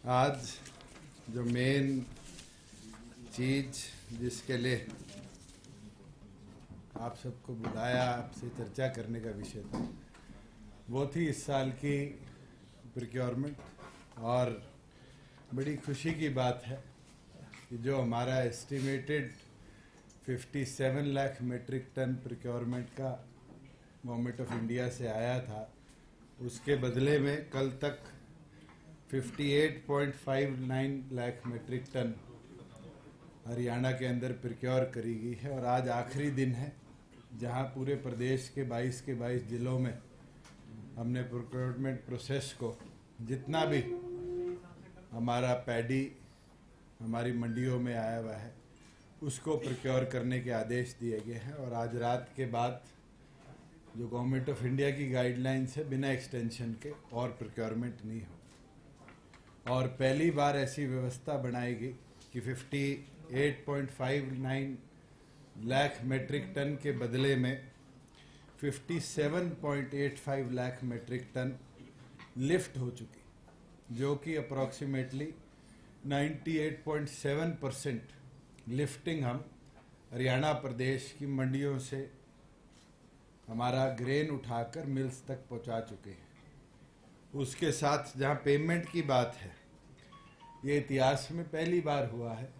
आज जो मेन चीज जिसके लिए आप सबको बुलाया, आपसे चर्चा करने का विषय था, वो थी इस साल की प्रोक्योरमेंट। और बड़ी खुशी की बात है कि जो हमारा estimated 57 lakh metric ton procurement का गवर्नमेंट ऑफ इंडिया से आया था, उसके बदले में कल तक 58.59 लाख मेट्रिक टन हरियाणा के अंदर प्रोक्योर करी गई है। और आज आखिरी दिन है जहां पूरे प्रदेश के 22 के 22 जिलों में हमने प्रोक्योरमेंट प्रोसेस को, जितना भी हमारा पैडी हमारी मंडियों में आया हुआ है, उसको प्रोक्योर करने के आदेश दिए गए हैं। और आज रात के बाद जो गवर्नमेंट ऑफ इंडिया की गाइडलाइंस है, बिना एक्सटेंशन के और प्रोक्योरमेंट नहीं हो। और पहली बार ऐसी व्यवस्था बनाई गई कि 58.59 लाख मेट्रिक टन के बदले में 57.85 लाख मेट्रिक टन लिफ्ट हो चुकी, जो कि अप्रॉक्सीमेटली 98.7% लिफ्टिंग हम हरियाणा प्रदेश की मंडियों से हमारा ग्रेन उठाकर मिल्स तक पहुंचा चुके हैं। उसके साथ जहां पेमेंट की बात है, ये इतिहास में पहली बार हुआ है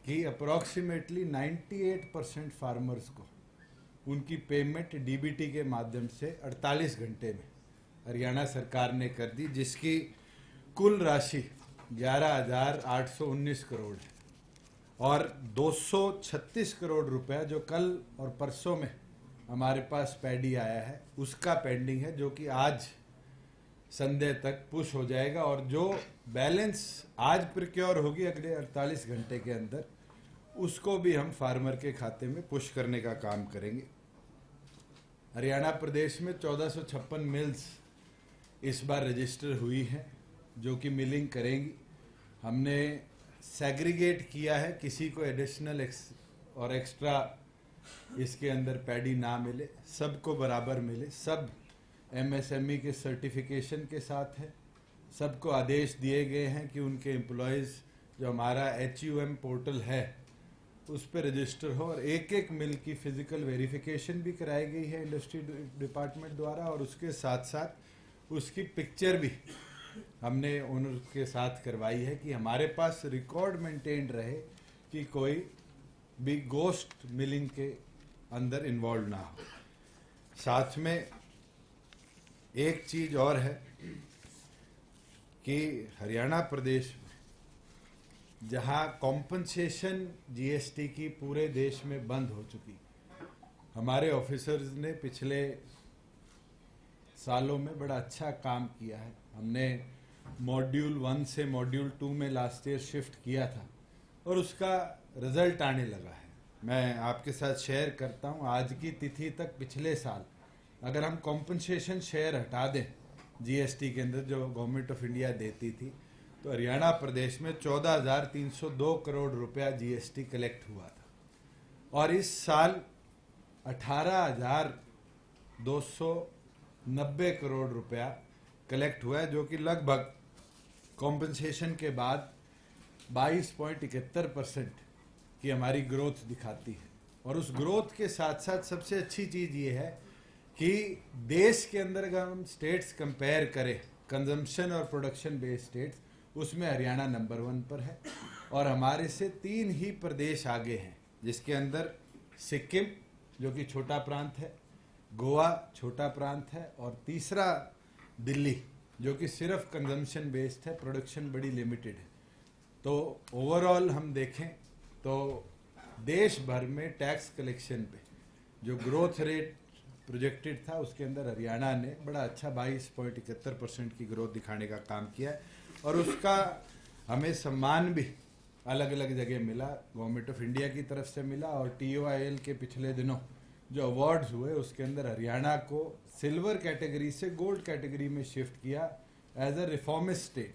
कि अप्रॉक्सीमेटली 98% फार्मर्स को उनकी पेमेंट डीबीटी के माध्यम से 48 घंटे में हरियाणा सरकार ने कर दी, जिसकी कुल राशि 11,819 करोड़ है। और 236 करोड़ रुपया जो कल और परसों में हमारे पास पैडी आया है, उसका पेंडिंग है, जो कि आज संडे तक पुश हो जाएगा। और जो बैलेंस आज प्रोक्योर होगी अगले 48 घंटे के अंदर, उसको भी हम फार्मर के खाते में पुश करने का काम करेंगे। हरियाणा प्रदेश में 1456 मिल्स इस बार रजिस्टर हुई हैं, जो कि मिलिंग करेंगी। हमने सेग्रीगेट किया है, किसी को एडिशनल और एक्स्ट्रा इसके अंदर पैडी ना मिले, सबको बराबर मिले। सब एमएसएमई के सर्टिफिकेशन के साथ है। सबको आदेश दिए गए हैं कि उनके एम्प्लॉयज़ जो हमारा HUM पोर्टल है उस पर रजिस्टर हो। और एक एक मिल की फिजिकल वेरिफिकेशन भी कराई गई है इंडस्ट्री डिपार्टमेंट द्वारा, और उसके साथ साथ उसकी पिक्चर भी हमने ओनर के साथ करवाई है कि हमारे पास रिकॉर्ड मेंटेन रहे कि कोई भी गोस्ट मिलिंग के अंदर इन्वॉल्व ना हो। साथ में एक चीज और है कि हरियाणा प्रदेश में जहां कॉम्पनसेशन जीएसटी की पूरे देश में बंद हो चुकी, हमारे ऑफिसर्स ने पिछले सालों में बड़ा अच्छा काम किया है। हमने मॉड्यूल 1 से मॉड्यूल 2 में लास्ट ईयर शिफ्ट किया था और उसका रिजल्ट आने लगा है। मैं आपके साथ शेयर करता हूं, आज की तिथि तक पिछले साल अगर हम कॉम्पनसेशन शेयर हटा दें जीएसटी के अंदर जो गवर्नमेंट ऑफ इंडिया देती थी, तो हरियाणा प्रदेश में 14,302 करोड़ रुपया जीएसटी कलेक्ट हुआ था। और इस साल 18,290 करोड़ रुपया कलेक्ट हुआ है, जो कि लगभग कॉम्पनसेशन के बाद 22.71% की हमारी ग्रोथ दिखाती है। और उस ग्रोथ के साथ साथ सबसे अच्छी चीज ये है कि देश के अंदर अगर हम स्टेट्स कंपेयर करें, कंजम्पशन और प्रोडक्शन बेस्ड स्टेट्स, उसमें हरियाणा नंबर 1 पर है। और हमारे से 3 ही प्रदेश आगे हैं, जिसके अंदर सिक्किम जो कि छोटा प्रांत है, गोवा छोटा प्रांत है, और तीसरा दिल्ली जो कि सिर्फ कंजम्पशन बेस्ड है, प्रोडक्शन बड़ी लिमिटेड है। तो ओवरऑल हम देखें तो देश भर में टैक्स कलेक्शन पे जो ग्रोथ रेट प्रोजेक्टेड था, उसके अंदर हरियाणा ने बड़ा अच्छा 22.71% की ग्रोथ दिखाने का काम किया है। और उसका हमें सम्मान भी अलग अलग जगह मिला, गवर्नमेंट ऑफ इंडिया की तरफ से मिला, और TOIL के पिछले दिनों जो अवार्ड्स हुए उसके अंदर हरियाणा को सिल्वर कैटेगरी से गोल्ड कैटेगरी में शिफ्ट किया एज अ रिफॉर्मिस्ट स्टेट,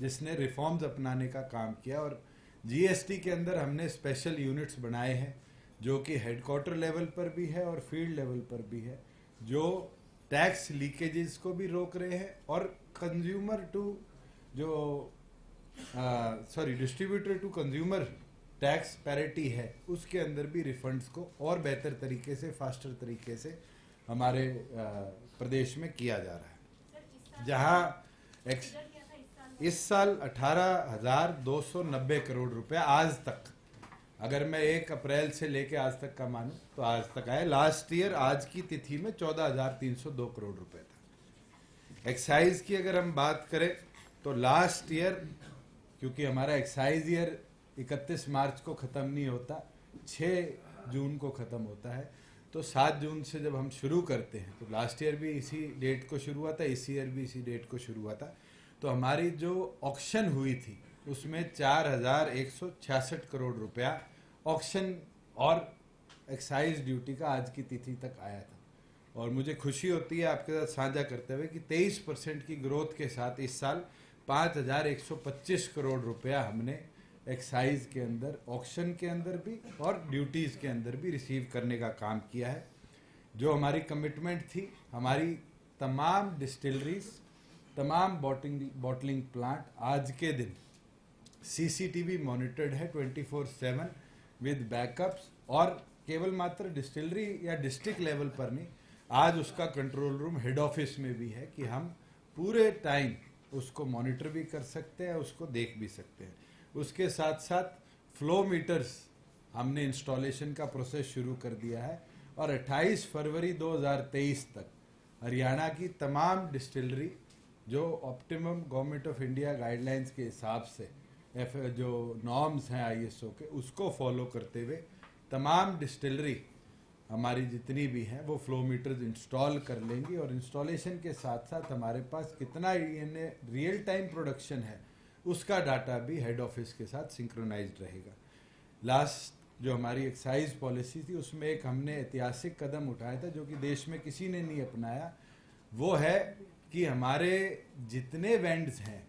जिसने रिफॉर्म्स अपनाने का काम किया। और जीएसटी के अंदर हमने स्पेशल यूनिट्स बनाए हैं, जो कि हेडक्वार्टर लेवल पर भी है और फील्ड लेवल पर भी है, जो टैक्स लीकेजेस को भी रोक रहे हैं और कंज्यूमर टू जो distributor to consumer tax parity है, उसके अंदर भी रिफंड्स को और बेहतर तरीके से, फास्टर तरीके से हमारे प्रदेश में किया जा रहा है। जहां इस साल 18,290 करोड़ रुपए आज तक, अगर मैं 1 अप्रैल से लेके आज तक का मानूं तो आज तक आए। लास्ट ईयर आज की तिथि में 14,302 करोड़ रुपए था। एक्साइज की अगर हम बात करें तो लास्ट ईयर, क्योंकि हमारा एक्साइज ईयर 31 मार्च को ख़त्म नहीं होता, 6 जून को ख़त्म होता है, तो 7 जून से जब हम शुरू करते हैं, तो लास्ट ईयर भी इसी डेट को शुरू हुआ था, इस ईयर भी इसी डेट को शुरू हुआ था, तो हमारी जो ऑक्शन हुई थी उसमें 4,166 करोड़ रुपया ऑक्शन और एक्साइज ड्यूटी का आज की तिथि तक आया था। और मुझे खुशी होती है आपके साथ साझा करते हुए कि 23% की ग्रोथ के साथ इस साल 5,125 करोड़ रुपया हमने एक्साइज के अंदर, ऑक्शन के अंदर भी और ड्यूटीज़ के अंदर भी रिसीव करने का काम किया है। जो हमारी कमिटमेंट थी, हमारी तमाम डिस्टिलरीज, तमाम बॉटलिंग प्लांट आज के दिन सीसीटीवी मॉनिटर्ड है 24/7 विद बैकअप्स, और केवल मात्र डिस्टिलरी या डिस्ट्रिक्ट लेवल पर नहीं, आज उसका कंट्रोल रूम हेड ऑफिस में भी है कि हम पूरे टाइम उसको मॉनिटर भी कर सकते हैं, उसको देख भी सकते हैं। उसके साथ साथ फ्लो मीटर्स हमने इंस्टॉलेशन का प्रोसेस शुरू कर दिया है, और 28 फरवरी 2023 तक हरियाणा की तमाम डिस्टिलरी जो optimum government of India guidelines के हिसाब से जो नॉर्म्स हैं आईएसओ के, उसको फॉलो करते हुए तमाम डिस्टिलरी हमारी जितनी भी हैं वो फ्लो मीटर्स इंस्टॉल कर लेंगी। और इंस्टॉलेशन के साथ साथ हमारे पास कितना रियल टाइम प्रोडक्शन है उसका डाटा भी हेड ऑफिस के साथ सिंक्रोनाइज्ड रहेगा। लास्ट जो हमारी एक्साइज पॉलिसी थी उसमें एक हमने ऐतिहासिक कदम उठाया था जो कि देश में किसी ने नहीं अपनाया, वो है कि हमारे जितने वेंड्स हैं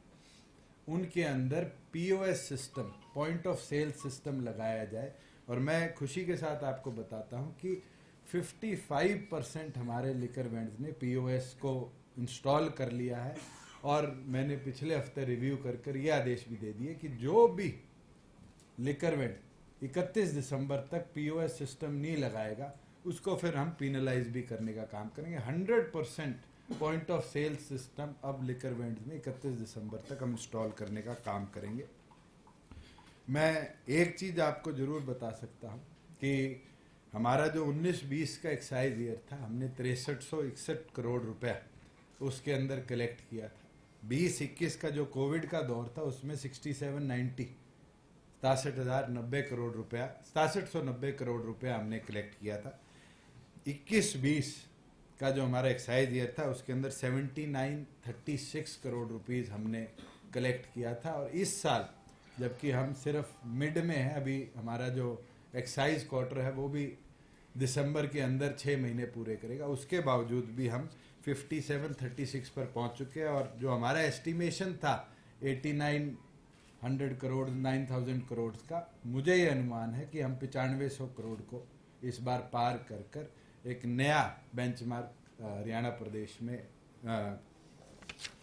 उनके अंदर POS system, point of sale system लगाया जाए। और मैं खुशी के साथ आपको बताता हूं कि 55% हमारे लिकर वेंड्स ने पीओएस को इंस्टॉल कर लिया है, और मैंने पिछले हफ्ते रिव्यू कर ये आदेश भी दे दिए कि जो भी लिकर वेंड 31 दिसंबर तक पीओएस सिस्टम नहीं लगाएगा उसको फिर हम पीनलाइज भी करने का काम करेंगे। 100% पॉइंट ऑफ सेल सिस्टम अब लिकर वेंड्स में 31 दिसंबर तक हम इंस्टॉल करने का काम करेंगे। मैं एक चीज़ आपको ज़रूर बता सकता हूँ कि हमारा जो 19-20 का एक्साइज ईयर था, हमने 6361 करोड़ रुपया उसके अंदर कलेक्ट किया था। 20-21 का जो कोविड का दौर था उसमें 6790 67,090 करोड़ रुपया 6790 करोड़ रुपया हमने कलेक्ट किया था। 21-20 का जो हमारा एक्साइज ईयर था उसके अंदर 7936 करोड़ रुपीस हमने कलेक्ट किया था। और इस साल जबकि हम सिर्फ मिड में है, अभी हमारा जो एक्साइज क्वार्टर है वो भी दिसंबर के अंदर 6 महीने पूरे करेगा, उसके बावजूद भी हम 5736 पर पहुंच चुके हैं। और जो हमारा एस्टिमेशन था 8900 करोड़ 9000 करोड़ का, मुझे ये अनुमान है कि हम 9500 करोड़ को इस बार पार कर एक नया बेंचमार्क हरियाणा प्रदेश में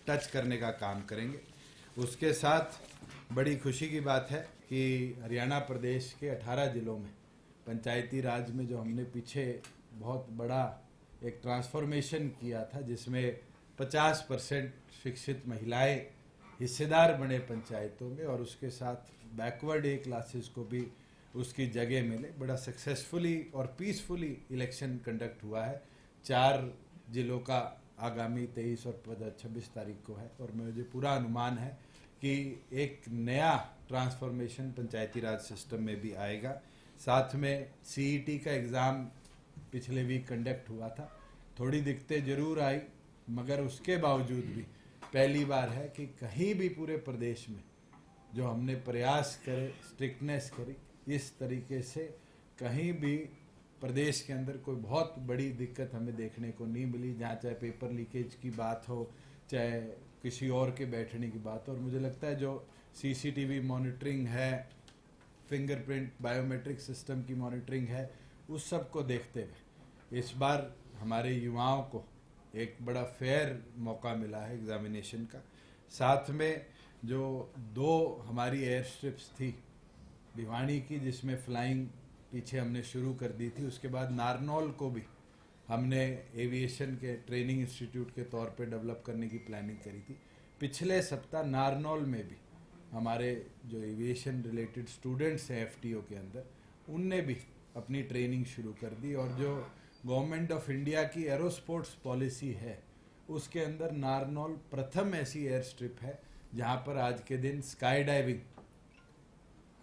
टच करने का काम करेंगे। उसके साथ बड़ी खुशी की बात है कि हरियाणा प्रदेश के 18 जिलों में पंचायती राज में जो हमने पीछे बहुत बड़ा एक ट्रांसफॉर्मेशन किया था जिसमें 50% शिक्षित महिलाएं हिस्सेदार बने पंचायतों में, और उसके साथ बैकवर्ड ए क्लासेस को भी उसकी जगह मिले, बड़ा सक्सेसफुली और पीसफुली इलेक्शन कंडक्ट हुआ है। 4 जिलों का आगामी 23 और 26 तारीख को है, और मुझे पूरा अनुमान है कि एक नया ट्रांसफॉर्मेशन पंचायती राज सिस्टम में भी आएगा। साथ में सीईटी का एग्ज़ाम पिछले वीक कंडक्ट हुआ था, थोड़ी दिक्कतें जरूर आई, मगर उसके बावजूद भी पहली बार है कि कहीं भी पूरे प्रदेश में जो हमने प्रयास करे, स्ट्रिक्टनेस करी, इस तरीके से कहीं भी प्रदेश के अंदर कोई बहुत बड़ी दिक्कत हमें देखने को नहीं मिली, जहाँ चाहे पेपर लीकेज की बात हो, चाहे किसी और के बैठने की बात हो। और मुझे लगता है जो सीसीटीवी मॉनिटरिंग है, फिंगरप्रिंट बायोमेट्रिक सिस्टम की मॉनिटरिंग है, उस सब को देखते हुए इस बार हमारे युवाओं को एक बड़ा फेयर मौका मिला है एग्जामिनेशन का। साथ में जो 2 हमारी एयर स्ट्रिप्स थी, भिवानी की जिसमें फ्लाइंग पीछे हमने शुरू कर दी थी, उसके बाद नारनौल को भी हमने एविएशन के ट्रेनिंग इंस्टीट्यूट के तौर पे डेवलप करने की प्लानिंग करी थी। पिछले सप्ताह नारनौल में भी हमारे जो एविएशन रिलेटेड स्टूडेंट्स हैं एफटीओ के अंदर, उनने भी अपनी ट्रेनिंग शुरू कर दी। और जो गवर्नमेंट ऑफ इंडिया की एरोस्पोर्ट्स पॉलिसी है, उसके अंदर नारनौल प्रथम ऐसी एयर स्ट्रिप है जहां पर आज के दिन स्काई डाइविंग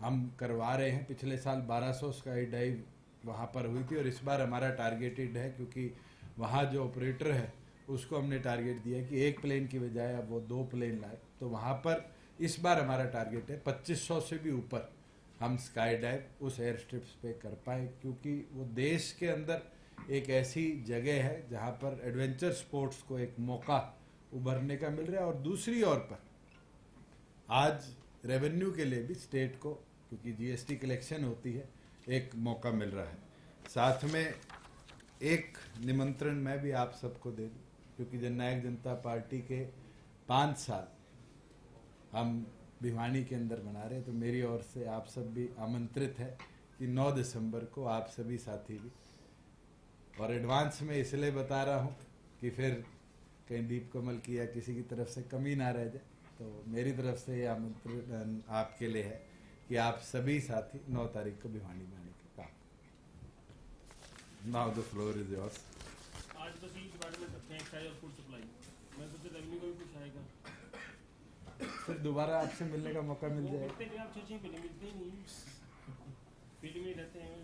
हम करवा रहे हैं। पिछले साल 1200 स्काई डाइव वहाँ पर हुई थी और इस बार हमारा टारगेटेड है, क्योंकि वहाँ जो ऑपरेटर है उसको हमने टारगेट दिया कि 1 प्लेन की बजाय अब वो 2 प्लेन लाए। तो वहाँ पर इस बार हमारा टारगेट है 2500 से भी ऊपर हम स्काई डाइव उस एयर स्ट्रिप्स पे कर पाए, क्योंकि वो देश के अंदर एक ऐसी जगह है जहाँ पर एडवेंचर स्पोर्ट्स को एक मौका उभरने का मिल रहा है। और दूसरी ओर पर आज रेवेन्यू के लिए भी स्टेट को, क्योंकि जीएसटी कलेक्शन होती है, एक मौका मिल रहा है। साथ में एक निमंत्रण मैं भी आप सबको दे दूं, क्योंकि जननायक जनता पार्टी के 5 साल हम भिवानी के अंदर मना रहे हैं, तो मेरी ओर से आप सब भी आमंत्रित है कि 9 दिसंबर को आप सभी साथी भी, और एडवांस में इसलिए बता रहा हूँ कि फिर कहीं दीप कमल की या किसी की तरफ से कमी ना रह जाए, तो मेरी तरफ से ये आमंत्रण आपके लिए है कि आप सभी साथी 9 तारीख को भिवानी में आने के काम। Now the floor is yours. आज बस ये डिपार्टमेंट रखते हैं, एक्साइज और फूड सप्लाई। मैं सोचा रेवेन्यू को भी कुछ आएगा, फिर दोबारा आपसे मिलने का मौका मिल जाएगा। मिलते नहीं, आप 6 महीने मिलते ही नहीं, फील्ड में रहते हैं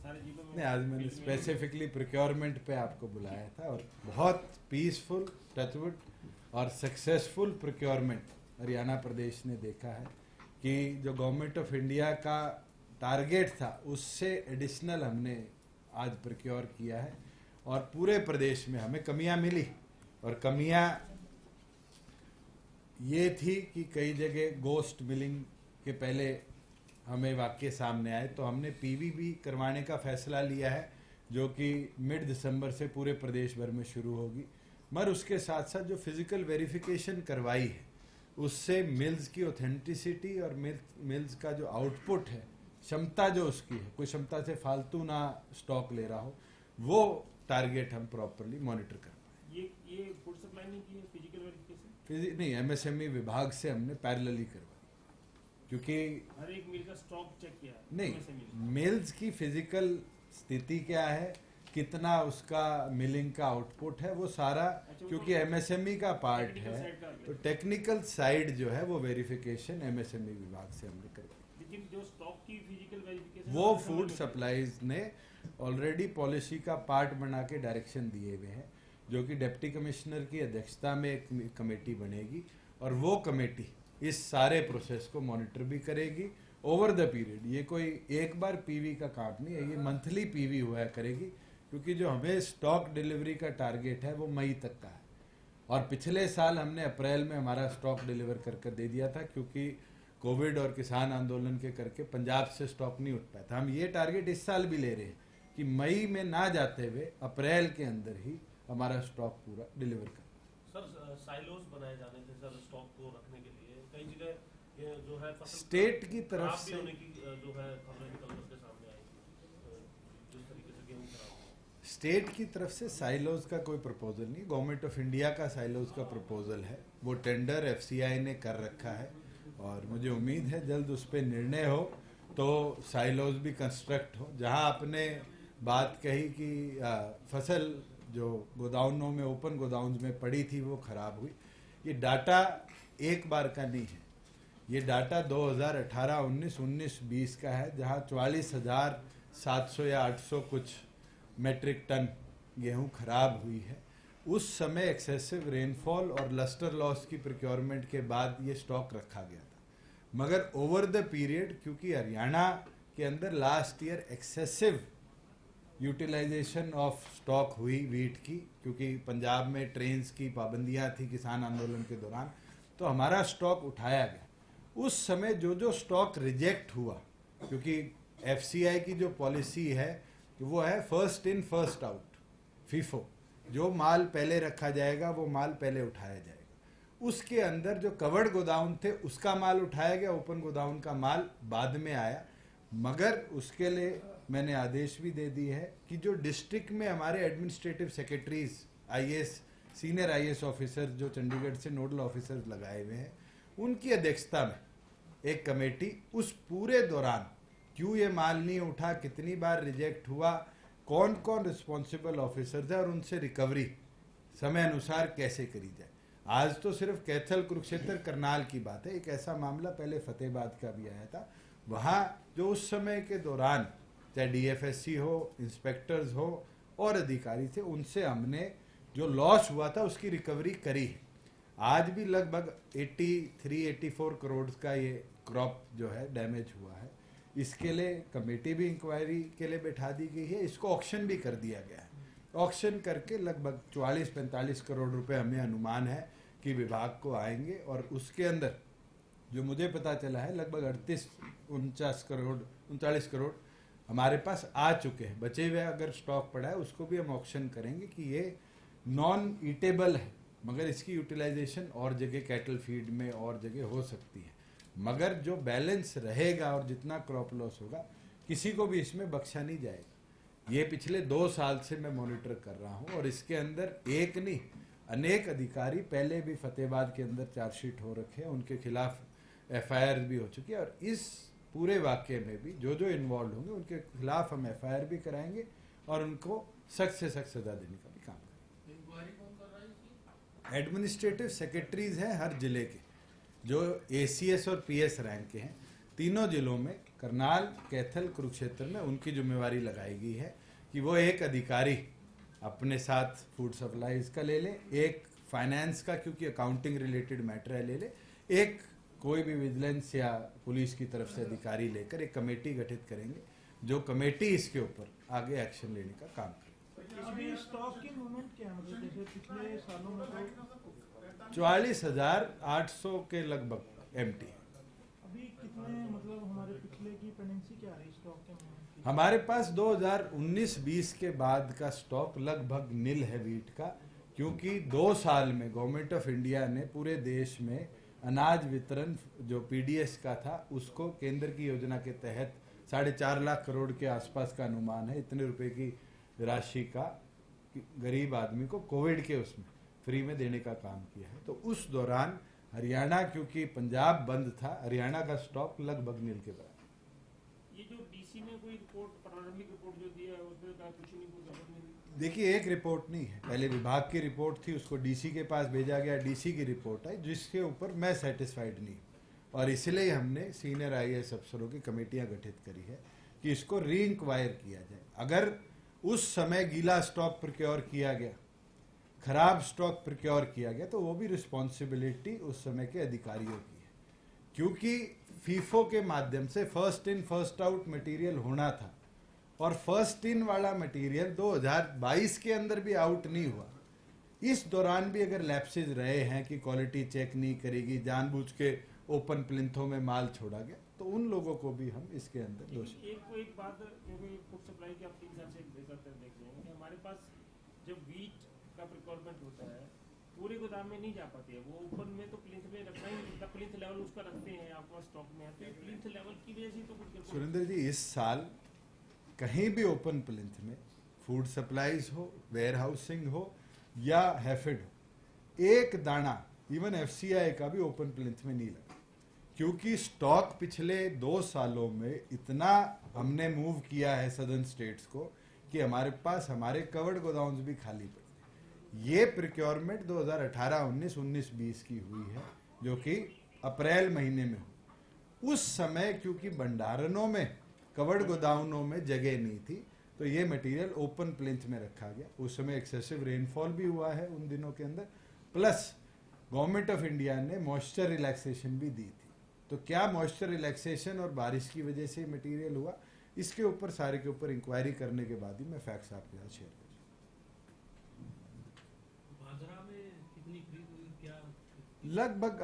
सारे जिलों में। नहीं, आज मैंने स्पेसिफिकली प्रोक्योरमेंट पे आपको बुलाया था, और बहुत पीसफुल, टचवुड और सक्सेसफुल प्रोक्योरमेंट हरियाणा प्रदेश ने देखा है कि जो गवर्नमेंट ऑफ इंडिया का टारगेट था उससे एडिशनल हमने आज प्रोक्योर किया है। और पूरे प्रदेश में हमें कमियां मिली, और कमियां ये थी कि कई जगह गोस्ट मिलिंग के पहले हमें वाक्य सामने आए, तो हमने पीवीबी करवाने का फैसला लिया है, जो कि मिड दिसंबर से पूरे प्रदेश भर में शुरू होगी। मगर उसके साथ साथ जो फिजिकल वेरिफिकेशन करवाई है, उससे मिल्स की ऑथेंटिसिटी और मिल्स का जो आउटपुट है, क्षमता जो उसकी है, कोई क्षमता से फालतू ना स्टॉक ले रहा हो, वो टारगेट हम प्रॉपरली मॉनिटर कर पाए। ये फूड सप्लाई नहीं की है, फिजिकल वेरिफिकेशन नहीं, एमएसएमई विभाग से हमने पैरेलली करवाई, क्योंकि हर एक मिल का स्टॉक चेक किया है। नहीं, मिल्स की फिजिकल स्थिति क्या है, कितना उसका मिलिंग का आउटपुट है, वो सारा, क्योंकि एमएसएमई का पार्ट है, तो टेक्निकल साइड जो है वो वेरिफिकेशन एमएसएमई विभाग से हमने करवाई। लेकिन जो स्टॉक की फिजिकल वेरिफिकेशन वो फूड सप्लाईज ने ऑलरेडी पॉलिसी का पार्ट बना के डायरेक्शन दिए हुए हैं, जो कि डिप्टी कमिश्नर की अध्यक्षता में एक कमेटी बनेगी, और वो कमेटी इस सारे प्रोसेस को मॉनिटर भी करेगी ओवर द पीरियड। ये कोई एक बार पीवी का काम नहीं है, ये मंथली पीवी हुआ करेगी, क्योंकि जो हमें स्टॉक डिलीवरी का टारगेट है वो मई तक का है, और पिछले साल हमने अप्रैल में हमारा स्टॉक डिलीवर कर दे दिया था, क्योंकि कोविड और किसान आंदोलन के करके पंजाब से स्टॉक नहीं उठ पाया था। हम ये टारगेट इस साल भी ले रहे हैं कि मई में ना जाते हुए अप्रैल के अंदर ही हमारा स्टॉक पूरा डिलीवर कर। सर साइलोज बनाए जाने थे सर स्टॉक को रखने के लिए, कई जगह ये जो है स्टेट की तरफ से होने की जो है खबरें निकल के सामने आई, जिस तरीके से गेहूं खराब। स्टेट की तरफ से साइलोज का कोई प्रपोजल नहीं, गवर्नमेंट ऑफ इंडिया का साइलोज का प्रपोजल है, वो टेंडर एफसीआई ने कर रखा है, और मुझे उम्मीद है जल्द उस पर निर्णय हो तो साइलोज भी कंस्ट्रक्ट हो। जहां आपने बात कही कि फसल जो गोदाउनों में, ओपन गोदाउन में पड़ी थी, वो खराब हुई, ये डाटा एक बार का नहीं है, ये डाटा 2018, 19, 19-20 का है, जहां 44,700 या 800 कुछ मेट्रिक टन गेहूं खराब हुई है। उस समय एक्सेसिव रेनफॉल और लस्टर लॉस की प्रोक्योरमेंट के बाद ये स्टॉक रखा गया था, मगर ओवर द पीरियड, क्योंकि हरियाणा के अंदर last year excessive utilisation of stock हुई वीट की, क्योंकि पंजाब में ट्रेन्स की पाबंदियां थी किसान आंदोलन के दौरान, तो हमारा स्टॉक उठाया गया। उस समय जो जो स्टॉक रिजेक्ट हुआ, क्योंकि एफसीआई की जो पॉलिसी है वो है first in first out, FIFO, जो माल पहले रखा जाएगा वो माल पहले उठाया जाएगा। उसके अंदर जो कवर्ड गोदाउन थे उसका माल उठाया गया, ओपन गोदाउन का माल बाद में आया। मगर उसके लिए मैंने आदेश भी दे दी है कि जो डिस्ट्रिक्ट में हमारे administrative secretaries, IAS, senior IAS officer जो चंडीगढ़ से नोडल ऑफिसर्स लगाए हुए हैं, उनकी अध्यक्षता में एक कमेटी उस पूरे दौरान क्यों ये माल नहीं उठा, कितनी बार रिजेक्ट हुआ, कौन कौन रिस्पॉन्सिबल ऑफिसर्स है और उनसे रिकवरी समय अनुसार कैसे करी जाए। आज तो सिर्फ कैथल, कुरुक्षेत्र, करनाल की बात है। एक ऐसा मामला पहले फतेहाबाद का भी आया था। वहाँ जो उस समय के दौरान चाहे डीएफएससी हो, इंस्पेक्टर्स हो और अधिकारी थे, उनसे हमने जो लॉस हुआ था उसकी रिकवरी करी है। आज भी लगभग 83-84 करोड़ का ये क्रॉप जो है डैमेज हुआ है। इसके लिए कमेटी भी इंक्वायरी के लिए बैठा दी गई है। इसको ऑक्शन भी कर दिया गया है। ऑक्शन करके लगभग 44-45 करोड़ रुपए हमें अनुमान है कि विभाग को आएंगे। और उसके अंदर जो मुझे पता चला है लगभग 39 करोड़ हमारे पास आ चुके हैं। बचे हुए अगर स्टॉक पड़ा है उसको भी हम ऑक्शन करेंगे कि ये नॉन ईटेबल है, मगर इसकी यूटिलाइजेशन और जगह कैटल फीड में और जगह हो सकती है। मगर जो बैलेंस रहेगा और जितना क्रॉप लॉस होगा किसी को भी इसमें बख्शा नहीं जाएगा। ये पिछले 2 साल से मैं मॉनिटर कर रहा हूँ और इसके अंदर एक नहीं अनेक अधिकारी पहले भी फतेहाबाद के अंदर चार्जशीट हो रखे हैं, उनके खिलाफ एफआईआर भी हो चुकी है। और इस पूरे वाक्य में भी जो जो इन्वॉल्व होंगे उनके खिलाफ हम एफआईआर भी कराएंगे और उनको सख्त से सख्त सजा देने का भी काम करेंगे। इंक्वायरी कौन कर रहा है इसकी? एडमिनिस्ट्रेटिव सेक्रेटरीज हैं हर जिले के, जो एसीएस और पीएस रैंक के हैं। तीनों जिलों में करनाल, कैथल, कुरुक्षेत्र में उनकी जिम्मेवारी लगाई गई है कि वो एक अधिकारी अपने साथ फूड सप्लाईज का ले ले, एक फाइनेंस का क्योंकि अकाउंटिंग रिलेटेड मैटर है ले ले, एक कोई भी विजिलेंस या पुलिस की तरफ से अधिकारी लेकर एक कमेटी गठित करेंगे जो कमेटी इसके ऊपर आगे एक्शन लेने का काम करेगी। अभी स्टॉक की मूवमेंट क्या है, मतलब जैसे पिछले सालों में तो 44,800 के लगभग एमटी। अभी कितने, मतलब हमारे पिछले की पेंडेंसी क्या रही स्टॉक के मूवमेंट की? हमारे पास 2019-20 के बाद का स्टॉक लगभग निल है वीट का, क्योंकि 2 साल में गवर्नमेंट ऑफ इंडिया ने पूरे देश में अनाज वितरण जो पीडीएस का था उसको केंद्र की योजना के तहत 4.5 लाख करोड़ के आसपास का अनुमान है, इतने रुपए की राशि का गरीब आदमी को कोविड के उसमें फ्री में देने का काम किया है। तो उस दौरान हरियाणा, क्योंकि पंजाब बंद था, हरियाणा का स्टॉक लगभग निल के बराबर। ये जो डीसी ने कोई रिपोर्ट, प्रारंभिक रिपोर्ट जो दिया है उसमें कहा कुछ नहीं, कोई गड़बड़ नहीं। देखिए, एक रिपोर्ट नहीं है, पहले विभाग की रिपोर्ट थी, उसको डीसी के पास भेजा गया, डीसी की रिपोर्ट आई जिसके ऊपर मैं सेटिस्फाइड नहीं, और इसलिए हमने सीनियर आईएएस अफसरों की कमेटियां गठित करी है कि इसको री इंक्वायर किया जाए। अगर उस समय गीला स्टॉक प्रोक्योर किया गया, खराब स्टॉक प्रोक्योर किया गया, तो वो भी रिस्पॉन्सिबिलिटी उस समय के अधिकारियों की है, क्योंकि फीफो के माध्यम से first in first out material होना था और फर्स्ट इन वाला मटेरियल 2022 के अंदर भी आउट नहीं हुआ। इस दौरान भी अगर लैप्सेज रहे हैं कि क्वालिटी चेक नहीं करेगी, जानबूझ के ओपन प्लिंथों में माल छोड़ा गया, तो उन लोगों को भी हम इसके अंदर दोषी। एक बात, क्योंकि फूड सप्लाई की आप 3 साल से देख रहे हैं कि हमारे पास जब वीट का प्रिक्वायरमेंट होता है पूरे गोदाम में नहीं जा पाती है, वो ओपन में तो प्लिंथ में रखना ही नहीं, प्लिंथ लेवल उसका रखते हैं आपको स्टॉक में, तो प्लिंथ लेवल की वजह से तो कुछ। सुरेंद्र जी, इस साल कहीं भी ओपन प्लिंथ में फूड सप्लाईज हो, वेयर हाउसिंग हो या हैफेड हो, एक दाना इवन एफसीआई का भी ओपन प्लिंथ में नहीं लगा, क्योंकि स्टॉक पिछले 2 सालों में इतना हमने मूव किया है सदर्न स्टेट्स को कि हमारे पास हमारे कवर्ड गोदाउन्स भी खाली पड़े। ये प्रिक्योरमेंट 2018-19, 19-20 की हुई है, जो कि अप्रैल महीने में हुई। उस समय क्योंकि भंडारणों में, कवर्ड गोदाउनों में जगह नहीं थी, तो ये मटेरियल ओपन प्लिंथ में रखा गया। उस समय एक्सेसिव रेनफॉल भी हुआ है उन दिनों के अंदर, प्लस गवर्नमेंट ऑफ इंडिया ने मॉइस्चर रिलैक्सेशन भी दी थी। तो क्या मॉइस्चर रिलैक्सेशन और बारिश की वजह से मटेरियल हुआ, इसके ऊपर सारे के ऊपर इंक्वायरी करने के बाद ही मैं फैक्ट्स आपके साथ शेयर करूँ। बाजरा में कितनी खरीद हुई, क्या? लगभग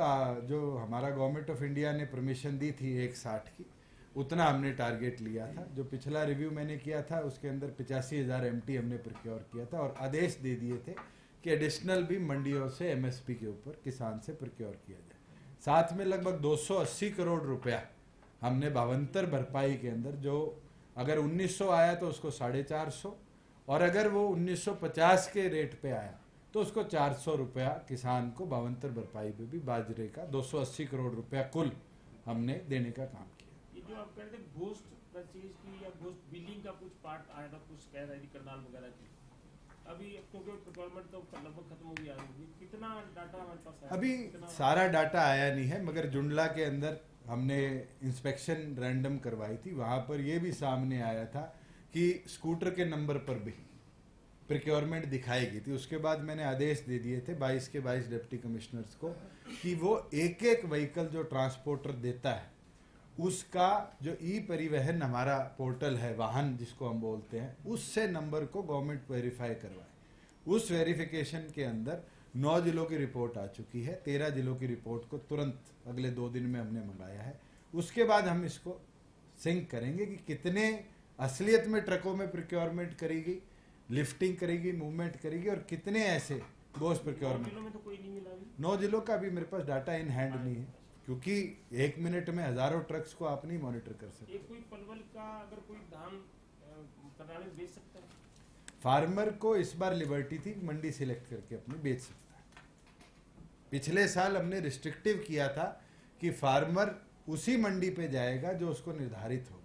जो हमारा गवर्नमेंट ऑफ इंडिया ने परमिशन दी थी 160 की, उतना हमने टारगेट लिया था। जो पिछला रिव्यू मैंने किया था उसके अंदर 85,000 एमटी हमने प्रोक्योर किया था और आदेश दे दिए थे कि एडिशनल भी मंडियों से एमएसपी के ऊपर किसान से प्रोक्योर किया जाए। साथ में लगभग 280 करोड़ रुपया हमने भावांतर भरपाई के अंदर, जो अगर 1900 आया तो उसको 450, और अगर वो 1950 के रेट पे आया तो उसको 400 रुपया किसान को भावांतर भरपाई पे भी बाजरे का 280 करोड़ रुपया कुल हमने देने का काम किया। ये जो आप कह रहे थे घोस्ट परचेज की या घोस्ट बिलिंग का कुछ पार्ट आया था, कुछ कह रहा है करनाल वगैरह की, अभी क्योंकि प्रोक्योरमेंट तो लगभग खत्म हो गया है, कितना डाटा हमारे पास है? अभी सारा डाटा आया नहीं है, मगर जुंडला के अंदर हमने इंस्पेक्शन रैंडम करवाई थी, वहां पर यह भी सामने आया था कि स्कूटर के नंबर पर भी प्रोक्योरमेंट दिखाई गई थी। उसके बाद मैंने आदेश दे दिए थे 22 के 22 डिप्टी कमिश्नर्स को कि वो एक एक व्हीकल जो ट्रांसपोर्टर देता है उसका जो ई परिवहन हमारा पोर्टल है, वाहन जिसको हम बोलते हैं, उससे नंबर को गवर्नमेंट वेरीफाई करवाए। उस वेरिफिकेशन के अंदर 9 जिलों की रिपोर्ट आ चुकी है, 13 जिलों की रिपोर्ट को तुरंत अगले 2 दिन में हमने मंगाया है। उसके बाद हम इसको सिंक करेंगे कि कितने असलियत में ट्रकों में प्रोक्योरमेंट करेगी, लिफ्टिंग करेगी, मूवमेंट करेगी, और कितने ऐसे गोश्त प्रोक्योरमेंट। 9 में तो कोई नहीं मिला अभी। 9 जिलों का भी मेरे पास डाटा इन हैंड नहीं है, क्योंकि 1 मिनट में हजारों ट्रक्स को आप नहीं मॉनिटर कर सकते। एक कोई पलवल का अगर कोई धान करनाल में बेच सकता है? फार्मर को इस बार लिबर्टी थी, मंडी सिलेक्ट करके अपनी बेच सकता है। पिछले साल हमने रिस्ट्रिक्टिव किया था कि फार्मर उसी मंडी पे जाएगा जो उसको निर्धारित होगी।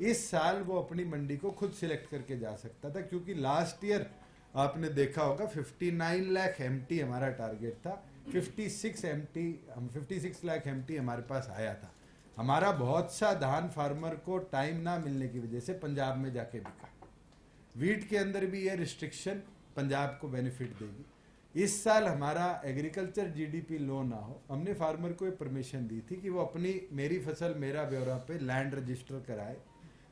इस साल वो अपनी मंडी को खुद सिलेक्ट करके जा सकता था, क्योंकि लास्ट ईयर आपने देखा होगा 59 लाख एमटी हमारा टारगेट था, 56 लाख एमटी हमारे पास आया था। हमारा बहुत सा धान फार्मर को टाइम ना मिलने की वजह से पंजाब में जाके बिका। वीट के अंदर भी ये रिस्ट्रिक्शन पंजाब को बेनिफिट देगी। इस साल हमारा एग्रीकल्चर जीडीपी लो ना हो, हमने फार्मर को ये परमिशन दी थी कि वो अपनी मेरी फसल मेरा ब्यौरा पे लैंड रजिस्टर कराए।